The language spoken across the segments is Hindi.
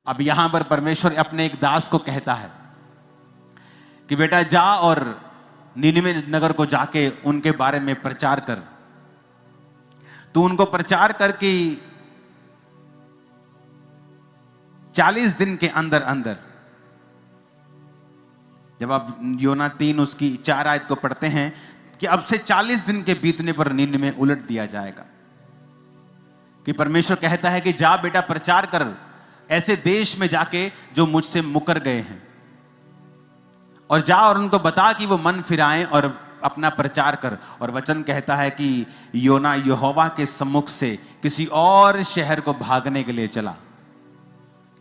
अब यहां पर परमेश्वर अपने एक दास को कहता है कि बेटा जा और नीनिवे नगर को जाके उनके बारे में प्रचार कर। तू उनको प्रचार करके 40 दिन के अंदर अंदर, जब आप योना 3 उसकी 4 आयत को पढ़ते हैं कि अब से 40 दिन के बीतने पर नीनिवे उलट दिया जाएगा। कि परमेश्वर कहता है कि जा बेटा प्रचार कर ऐसे देश में जाके जो मुझसे मुकर गए हैं, और जा और उनको बता कि वो मन फिराएं और अपना प्रचार कर। और वचन कहता है कि योना यहोवा के सम्मुख से किसी और शहर को भागने के लिए चला।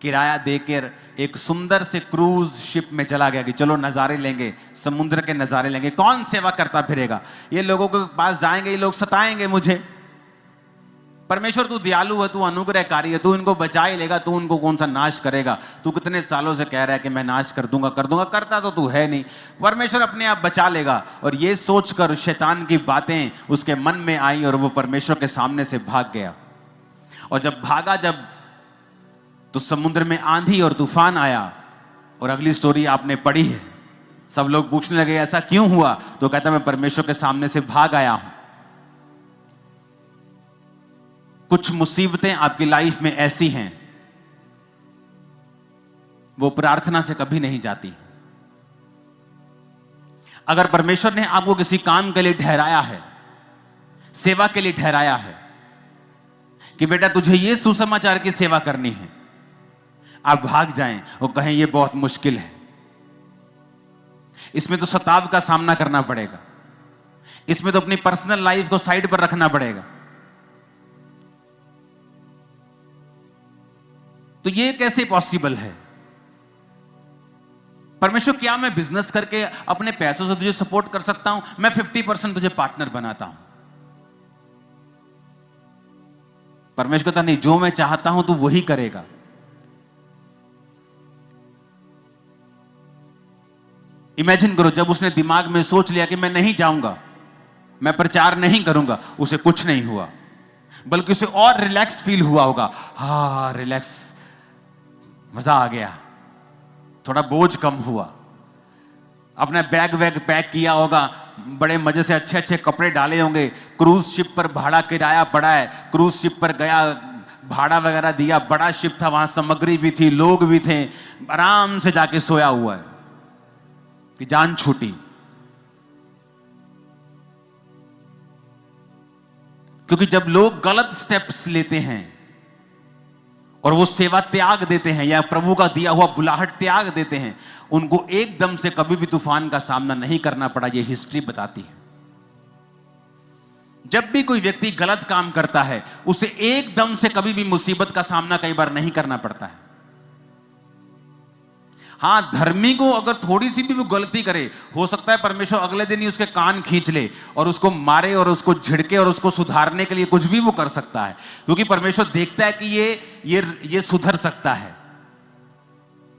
किराया देकर एक सुंदर से क्रूज शिप में चला गया कि चलो नजारे लेंगे, समुद्र के नजारे लेंगे। कौन सेवा करता फिरेगा, ये लोगों के पास जाएंगे, ये लोग सताएंगे मुझे। परमेश्वर तू दयालु है, तू अनुग्रहकारी है, तू इनको बचा ही लेगा, तू उनको कौन सा नाश करेगा। तू कितने सालों से कह रहा है कि मैं नाश कर दूंगा, करता तो तू है नहीं। परमेश्वर अपने आप बचा लेगा। और ये सोचकर शैतान की बातें उसके मन में आई और वो परमेश्वर के सामने से भाग गया। और जब भागा, जब तो समुद्र में आंधी और तूफान आया। और अगली स्टोरी आपने पढ़ी है। सब लोग पूछने लगे ऐसा क्यों हुआ, तो कहता मैं परमेश्वर के सामने से भाग आया हूं। कुछ मुसीबतें आपकी लाइफ में ऐसी हैं, वो प्रार्थना से कभी नहीं जाती। अगर परमेश्वर ने आपको किसी काम के लिए ठहराया है, सेवा के लिए ठहराया है कि बेटा तुझे ये सुसमाचार की सेवा करनी है, आप भाग जाएं और कहें ये बहुत मुश्किल है, इसमें तो सताव का सामना करना पड़ेगा, इसमें तो अपनी पर्सनल लाइफ को साइड पर रखना पड़ेगा, तो ये कैसे पॉसिबल है। परमेश्वर क्या मैं बिजनेस करके अपने पैसों से तुझे सपोर्ट कर सकता हूं? मैं 50% तुझे पार्टनर बनाता हूं। परमेश्वर कहता नहीं, जो मैं चाहता हूं तू वही करेगा। इमेजिन करो, जब उसने दिमाग में सोच लिया कि मैं नहीं जाऊंगा, मैं प्रचार नहीं करूंगा, उसे कुछ नहीं हुआ, बल्कि उसे और रिलैक्स फील हुआ होगा। हाँ रिलैक्स, मजा आ गया, थोड़ा बोझ कम हुआ। अपना बैग वैग पैक किया होगा, बड़े मजे से अच्छे अच्छे कपड़े डाले होंगे। क्रूज शिप पर भाड़ा किराया पड़ा है, क्रूज शिप पर गया, भाड़ा वगैरह दिया, बड़ा शिप था, वहां सामग्री भी थी, लोग भी थे, आराम से जाके सोया हुआ है कि जान छूटी। क्योंकि जब लोग गलत स्टेप्स लेते हैं और वो सेवा त्याग देते हैं या प्रभु का दिया हुआ बुलाहट त्याग देते हैं, उनको एकदम से कभी भी तूफान का सामना नहीं करना पड़ा। ये हिस्ट्री बताती है। जब भी कोई व्यक्ति गलत काम करता है, उसे एकदम से कभी भी मुसीबत का सामना कई बार नहीं करना पड़ता है। हां, धर्मी को अगर थोड़ी सी भी वो गलती करे, हो सकता है परमेश्वर अगले दिन ही उसके कान खींच ले और उसको मारे और उसको झिड़के और उसको सुधारने के लिए कुछ भी वो कर सकता है, क्योंकि परमेश्वर देखता है कि ये सुधर सकता है।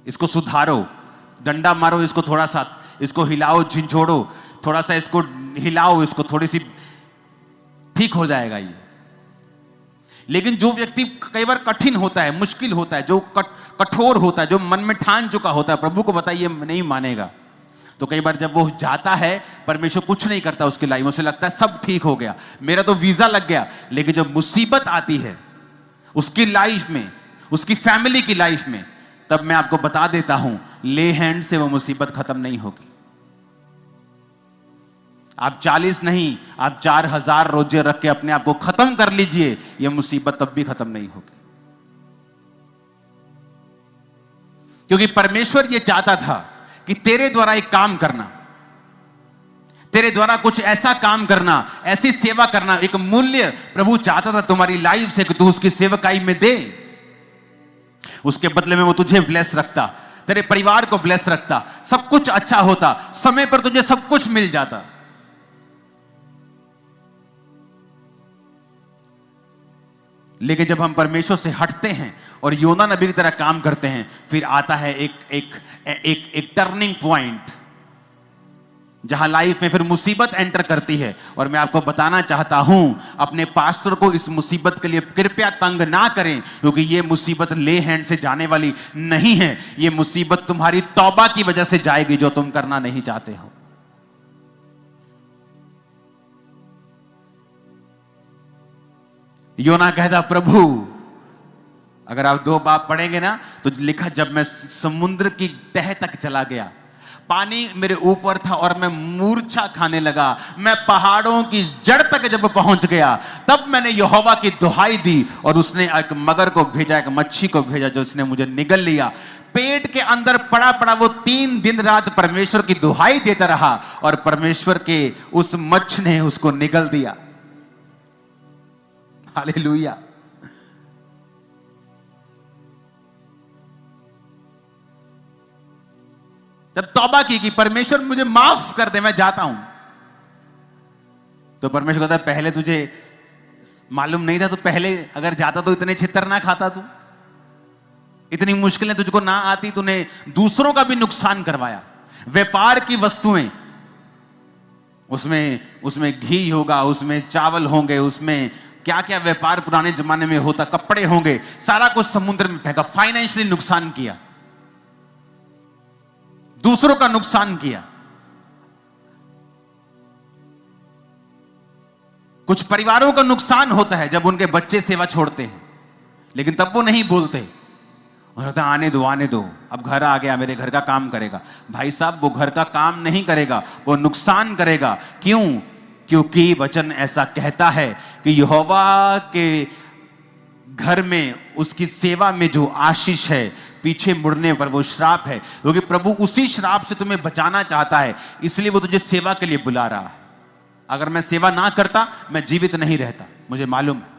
इसको सुधारो, डंडा मारो इसको, थोड़ा सा इसको हिलाओ, झिझोड़ो, थोड़ा सा इसको हिलाओ, इसको थोड़ी सी ठीक हो जाएगा ये। लेकिन जो व्यक्ति कई बार कठिन होता है, मुश्किल होता है, जो कठोर होता है, जो मन में ठान चुका होता है प्रभु को बताइए नहीं मानेगा, तो कई बार जब वो जाता है, परमेश्वर कुछ नहीं करता उसकी लाइफ में। उसे लगता है सब ठीक हो गया, मेरा तो वीजा लग गया। लेकिन जब मुसीबत आती है उसकी लाइफ में, उसकी फैमिली की लाइफ में, तब मैं आपको बता देता हूं, ले हैंड से वो मुसीबत खत्म नहीं होगी। आप 40 नहीं, आप 4000 रोजे रख के अपने आप को खत्म कर लीजिए, यह मुसीबत तब भी खत्म नहीं होगी। क्योंकि परमेश्वर यह चाहता था कि तेरे द्वारा एक काम करना, तेरे द्वारा कुछ ऐसा काम करना, ऐसी सेवा करना, एक मूल्य प्रभु चाहता था तुम्हारी लाइफ से कि तू उसकी सेवकाई में दे। उसके बदले में वो तुझे ब्लेस रखता, तेरे परिवार को ब्लेस रखता, सब कुछ अच्छा होता, समय पर तुझे सब कुछ मिल जाता। लेकिन जब हम परमेश्वर से हटते हैं और योना नबी की तरह काम करते हैं, फिर आता है एक टर्निंग पॉइंट। जहां लाइफ में फिर मुसीबत एंटर करती है। और मैं आपको बताना चाहता हूं, अपने पास्टर को इस मुसीबत के लिए कृपया तंग ना करें, क्योंकि ये मुसीबत ले हैंड से जाने वाली नहीं है। ये मुसीबत तुम्हारी तौबा की वजह से जाएगी, जो तुम करना नहीं चाहते हो। योना कहता, प्रभु अगर आप 2 बाब पढ़ेंगे ना तो लिखा, जब मैं समुद्र की तह तक चला गया, पानी मेरे ऊपर था और मैं मूर्छा खाने लगा, मैं पहाड़ों की जड़ तक जब पहुंच गया, तब मैंने यहोवा की दुहाई दी और उसने एक मगर को भेजा, एक मच्छी को भेजा, जो उसने मुझे निगल लिया। पेट के अंदर पड़ा पड़ा वो 3 दिन रात परमेश्वर की दुहाई देता रहा और परमेश्वर के उस मच्छ ने उसको निगल दिया। हालेलुया। जब तौबा की कि परमेश्वर मुझे माफ कर दे, मैं जाता हूं, तो परमेश्वर कहता है, पहले तुझे मालूम नहीं था, तो पहले अगर जाता तो इतने छितर ना खाता, तू इतनी मुश्किलें तुझको ना आती, तूने दूसरों का भी नुकसान करवाया। व्यापार की वस्तुएं, उसमें घी होगा, उसमें चावल होंगे, उसमें क्या क्या व्यापार पुराने जमाने में होता, कपड़े होंगे, सारा कुछ समुद्र में फेंका। फाइनेंशियली नुकसान किया, दूसरों का नुकसान किया। कुछ परिवारों का नुकसान होता है जब उनके बच्चे सेवा छोड़ते हैं, लेकिन तब वो नहीं बोलते, उन्होंने कहता आने दो आने दो, अब घर आ गया, मेरे घर का काम करेगा। भाई साहब, वो घर का काम नहीं करेगा, वो नुकसान करेगा। क्यों? क्योंकि वचन ऐसा कहता है कि यहोवा के घर में, उसकी सेवा में जो आशीष है, पीछे मुड़ने पर वो श्राप है। क्योंकि प्रभु उसी श्राप से तुम्हें बचाना चाहता है, इसलिए वो तुझे सेवा के लिए बुला रहा है। अगर मैं सेवा ना करता, मैं जीवित नहीं रहता, मुझे मालूम है।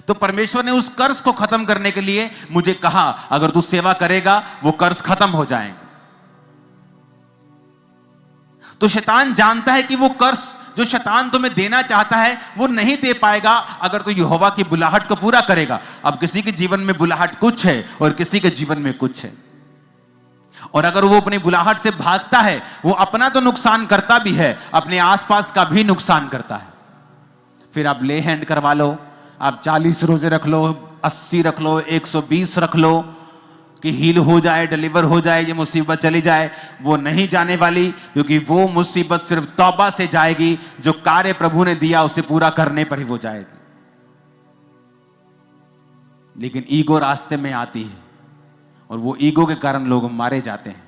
तो परमेश्वर ने उस कर्ज को खत्म करने के लिए मुझे कहा, अगर तू सेवा करेगा वो कर्ज खत्म हो जाएंगे। तो शैतान जानता है कि वो कर्ज जो शैतान तुम्हें देना चाहता है वो नहीं दे पाएगा अगर तू यहोवा की बुलाहट को पूरा करेगा। अब किसी के जीवन में बुलाहट कुछ है और किसी के जीवन में कुछ है, और अगर वो अपनी बुलाहट से भागता है, वो अपना तो नुकसान करता भी है, अपने आसपास का भी नुकसान करता है। फिर आप ले हैंड करवा लो, आप 40 रोजे रख लो, 80 रख लो, 120 रख लो कि हील हो जाए, डिलीवर हो जाए, ये मुसीबत चली जाए। वो नहीं जाने वाली, क्योंकि वो मुसीबत सिर्फ तौबा से जाएगी। जो कार्य प्रभु ने दिया उसे पूरा करने पर ही वो जाएगी। लेकिन ईगो रास्ते में आती है और वो ईगो के कारण लोग मारे जाते हैं।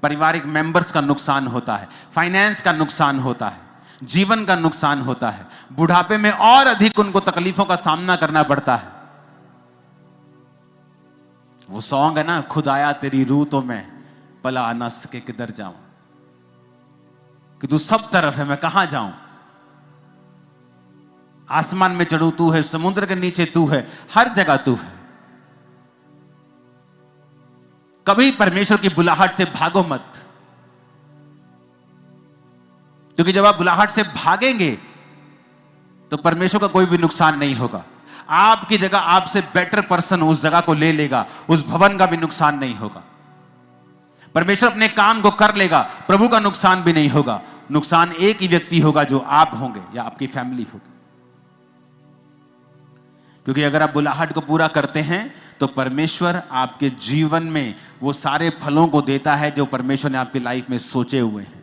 पारिवारिक मेंबर्स का नुकसान होता है, फाइनेंस का नुकसान होता है, जीवन का नुकसान होता है, बुढ़ापे में और अधिक उनको तकलीफों का सामना करना पड़ता है। वो सॉन्ग है ना, खुदाया तेरी रूह तो मैं पला ना सके किधर जाऊं, कि तू सब तरफ है, मैं कहां जाऊं। आसमान में चढ़ू तू है, समुद्र के नीचे तू है, हर जगह तू है। कभी परमेश्वर की बुलाहट से भागो मत, क्योंकि जब आप बुलाहट से भागेंगे तो परमेश्वर का कोई भी नुकसान नहीं होगा। आपकी जगह आपसे बेटर पर्सन उस जगह को ले लेगा, उस भवन का भी नुकसान नहीं होगा। परमेश्वर अपने काम को कर लेगा, प्रभु का नुकसान भी नहीं होगा। नुकसान एक ही व्यक्ति होगा, जो आप होंगे या आपकी फैमिली होगी। क्योंकि अगर आप बुलाहट को पूरा करते हैं तो परमेश्वर आपके जीवन में वो सारे फलों को देता है जो परमेश्वर ने आपकी लाइफ में सोचे हुए हैं।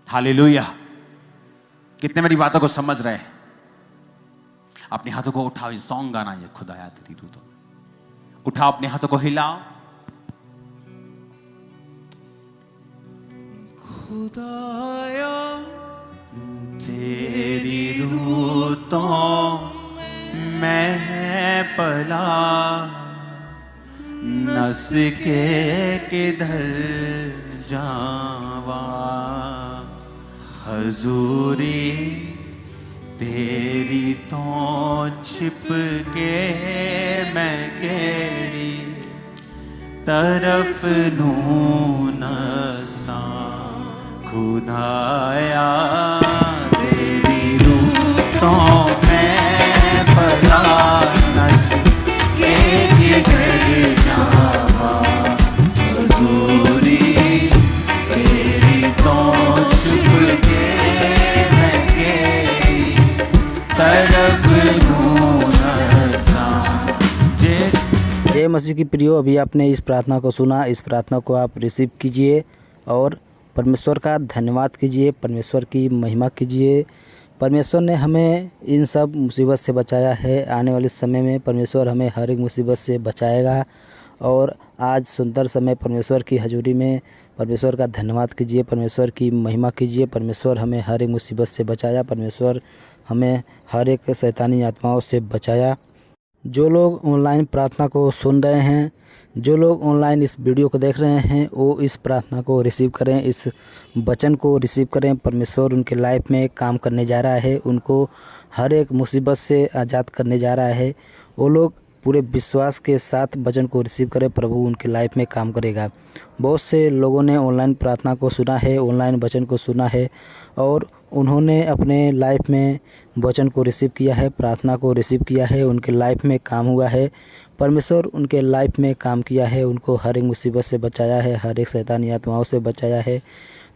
हालेलुया। कितने मेरी बातों को समझ रहे हैं? अपने हाथों को उठाओ, ये सॉन्ग गाना, ये खुदाया तेरी रूह तो। उठाओ अपने हाथों को, हिलाओ। खुदाया तेरी रूह तो मैं पला नस के किधर जावा, हजूरी तेरी तो छिप के मैं केरी तरफ नू नसा। खुदाया तेरी रूह तो मैं भला नस के किधर जावा, मसीह की प्रियो, अभी आपने इस प्रार्थना को सुना, इस प्रार्थना को आप रिसीव कीजिए और परमेश्वर का धन्यवाद कीजिए, परमेश्वर की महिमा कीजिए। परमेश्वर ने हमें इन सब मुसीबत से बचाया है। आने वाले समय में परमेश्वर हमें हर एक मुसीबत से बचाएगा। और आज सुंदर समय परमेश्वर की हजूरी में परमेश्वर का धन्यवाद कीजिए, परमेश्वर की महिमा कीजिए। परमेश्वर हमें हर एक मुसीबत से बचाया, परमेश्वर हमें हर एक शैतानी आत्माओं से बचाया। जो लोग ऑनलाइन प्रार्थना को सुन रहे हैं, जो लोग ऑनलाइन इस वीडियो को देख रहे हैं, वो इस प्रार्थना को रिसीव करें, इस वचन को रिसीव करें। परमेश्वर उनके लाइफ में काम करने जा रहा है, उनको हर एक मुसीबत से आज़ाद करने जा रहा है। वो लोग पूरे विश्वास के साथ वचन को रिसीव करें, प्रभु उनके लाइफ में काम करेगा। बहुत से लोगों ने ऑनलाइन प्रार्थना को सुना है, ऑनलाइन वचन को सुना है और उन्होंने अपने लाइफ में वचन को रिसीव किया है, प्रार्थना को रिसीव किया है, उनके लाइफ में काम हुआ है। परमेश्वर उनके लाइफ में काम किया है, उनको हर एक मुसीबत से बचाया है, हर एक शैतानी आत्माओं से बचाया है।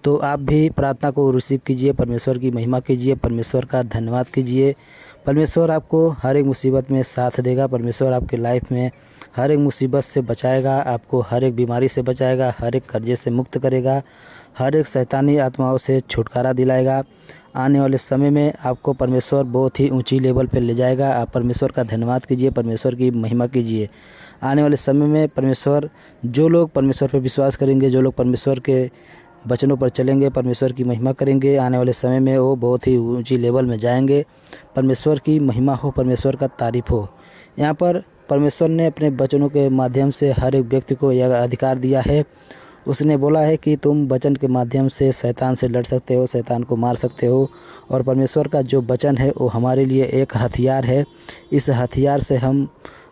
तो आप भी प्रार्थना को रिसीव कीजिए, परमेश्वर की महिमा कीजिए, परमेश्वर का धन्यवाद कीजिए। परमेश्वर आपको हर एक मुसीबत में साथ देगा, परमेश्वर आपके लाइफ में हर एक मुसीबत से बचाएगा, आपको हर एक बीमारी से बचाएगा, हर एक कर्जे से मुक्त करेगा, हर एक शैतानी आत्माओं से छुटकारा दिलाएगा। आने वाले समय में आपको परमेश्वर बहुत ही ऊंची लेवल पर ले जाएगा। आप परमेश्वर का धन्यवाद कीजिए, परमेश्वर की महिमा कीजिए। आने वाले समय में परमेश्वर, जो लोग परमेश्वर पर विश्वास करेंगे, जो लोग परमेश्वर के वचनों पर चलेंगे, परमेश्वर की महिमा करेंगे, आने वाले समय में वो बहुत ही ऊंची लेवल में जाएंगे। परमेश्वर की महिमा हो, परमेश्वर का तारीफ हो। यहाँ पर परमेश्वर ने अपने वचनों के माध्यम से हर एक व्यक्ति को यह अधिकार दिया है। उसने बोला है कि तुम वचन के माध्यम से शैतान से लड़ सकते हो, शैतान को मार सकते हो। और परमेश्वर का जो वचन है वो हमारे लिए एक हथियार है। इस हथियार से हम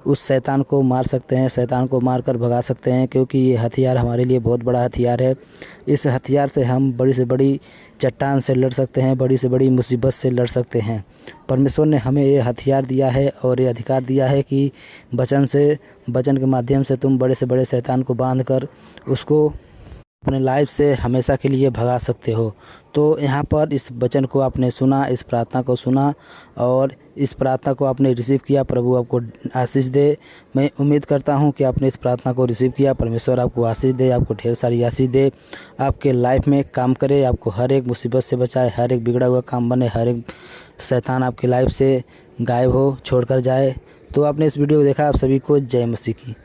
उस शैतान को मार सकते हैं, शैतान को मारकर भगा सकते हैं, क्योंकि ये हथियार हमारे लिए बहुत बड़ा हथियार है। इस हथियार से हम बड़ी से बड़ी चट्टान से लड़ सकते हैं, बड़ी से बड़ी मुसीबत से लड़ सकते हैं। परमेश्वर ने हमें ये हथियार दिया है और ये अधिकार दिया है कि वचन के माध्यम से तुम बड़े से बड़े शैतान को बांध कर उसको अपने लाइफ से हमेशा के लिए भगा सकते हो। तो यहाँ पर इस वचन को आपने सुना, इस प्रार्थना को सुना और इस प्रार्थना को आपने रिसीव किया। प्रभु आपको आशीष दे। मैं उम्मीद करता हूँ कि आपने इस प्रार्थना को रिसीव किया। परमेश्वर आपको आशीष दे, आपको ढेर सारी आशीष दे, आपके लाइफ में काम करे, आपको हर एक मुसीबत से बचाए, हर एक बिगड़ा हुआ काम बने, हर एक शैतान आपकी लाइफ से गायब हो, छोड़ कर जाए। तो आपने इस वीडियो को देखा। आप सभी को जय मसीह की।